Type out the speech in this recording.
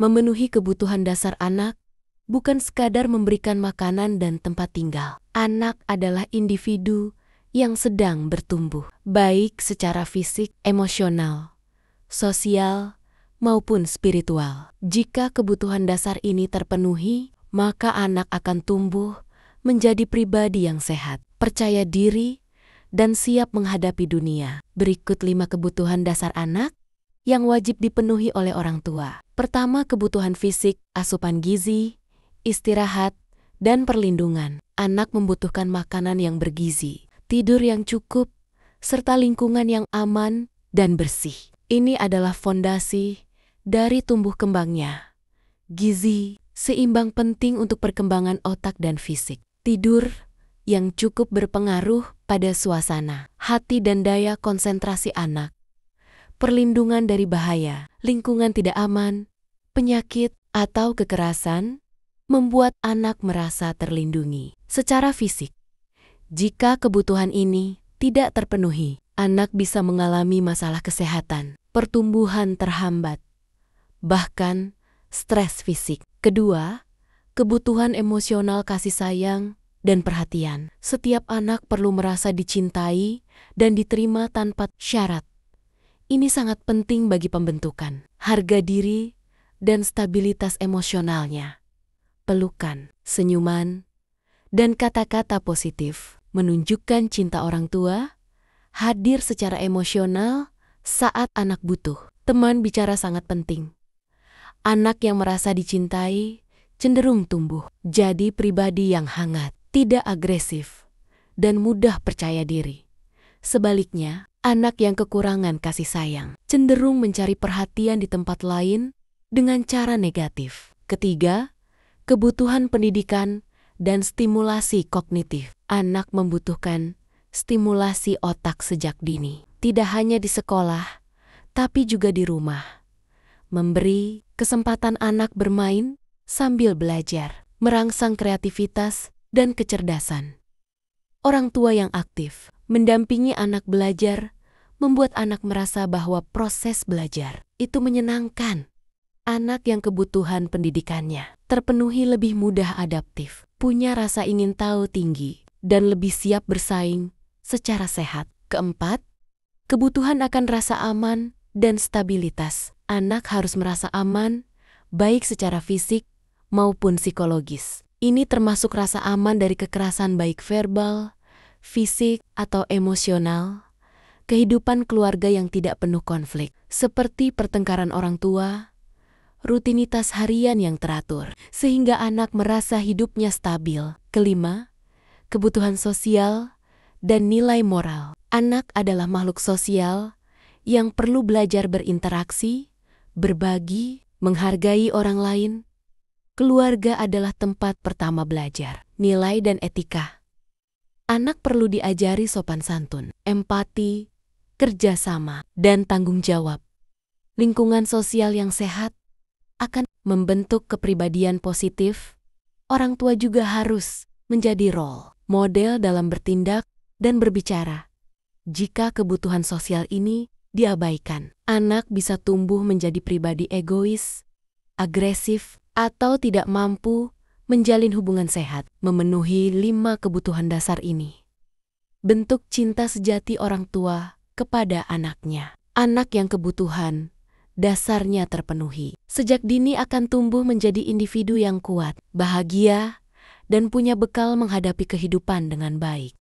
Memenuhi kebutuhan dasar anak bukan sekadar memberikan makanan dan tempat tinggal. Anak adalah individu yang sedang bertumbuh, baik secara fisik, emosional, sosial, maupun spiritual. Jika kebutuhan dasar ini terpenuhi, maka anak akan tumbuh menjadi pribadi yang sehat, percaya diri, dan siap menghadapi dunia. Berikut 5 kebutuhan dasar anak yang wajib dipenuhi oleh orang tua. Pertama, kebutuhan fisik, asupan gizi, istirahat, dan perlindungan. Anak membutuhkan makanan yang bergizi, tidur yang cukup, serta lingkungan yang aman dan bersih. Ini adalah fondasi dari tumbuh kembangnya. Gizi seimbang penting untuk perkembangan otak dan fisik. Tidur yang cukup berpengaruh pada suasana, hati dan daya konsentrasi anak. Perlindungan dari bahaya, lingkungan tidak aman, penyakit, atau kekerasan membuat anak merasa terlindungi. Secara fisik, jika kebutuhan ini tidak terpenuhi, anak bisa mengalami masalah kesehatan, pertumbuhan terhambat, bahkan stres fisik. Kedua, kebutuhan emosional kasih sayang dan perhatian. Setiap anak perlu merasa dicintai dan diterima tanpa syarat. Ini sangat penting bagi pembentukan harga diri dan stabilitas emosionalnya. Pelukan, senyuman, dan kata-kata positif menunjukkan cinta orang tua, hadir secara emosional saat anak butuh. Teman bicara sangat penting. Anak yang merasa dicintai cenderung tumbuh jadi pribadi yang hangat, tidak agresif, dan mudah percaya diri. Sebaliknya, anak yang kekurangan kasih sayang cenderung mencari perhatian di tempat lain dengan cara negatif. Ketiga, kebutuhan pendidikan dan stimulasi kognitif. Anak membutuhkan stimulasi otak sejak dini, tidak hanya di sekolah, tapi juga di rumah. Memberi kesempatan anak bermain sambil belajar, merangsang kreativitas dan kecerdasan. Orang tua yang aktif mendampingi anak belajar membuat anak merasa bahwa proses belajar itu menyenangkan. Anak yang kebutuhan pendidikannya terpenuhi lebih mudah adaptif, punya rasa ingin tahu tinggi, dan lebih siap bersaing secara sehat. Keempat, kebutuhan akan rasa aman dan stabilitas. Anak harus merasa aman, baik secara fisik maupun psikologis. Ini termasuk rasa aman dari kekerasan baik verbal, fisik, atau emosional, kehidupan keluarga yang tidak penuh konflik, seperti pertengkaran orang tua, rutinitas harian yang teratur, sehingga anak merasa hidupnya stabil. Kelima, kebutuhan sosial dan nilai moral. Anak adalah makhluk sosial yang perlu belajar berinteraksi, berbagi, menghargai orang lain. Keluarga adalah tempat pertama belajar nilai dan etika. Anak perlu diajari sopan santun, empati, kerjasama, dan tanggung jawab. Lingkungan sosial yang sehat akan membentuk kepribadian positif. Orang tua juga harus menjadi role model dalam bertindak dan berbicara. Jika kebutuhan sosial ini diabaikan, anak bisa tumbuh menjadi pribadi egois, agresif, atau tidak mampu menjalin hubungan sehat. Memenuhi 5 kebutuhan dasar ini bentuk cinta sejati orang tua kepada anaknya. Anak yang kebutuhan dasarnya terpenuhi sejak dini akan tumbuh menjadi individu yang kuat, bahagia, dan punya bekal menghadapi kehidupan dengan baik.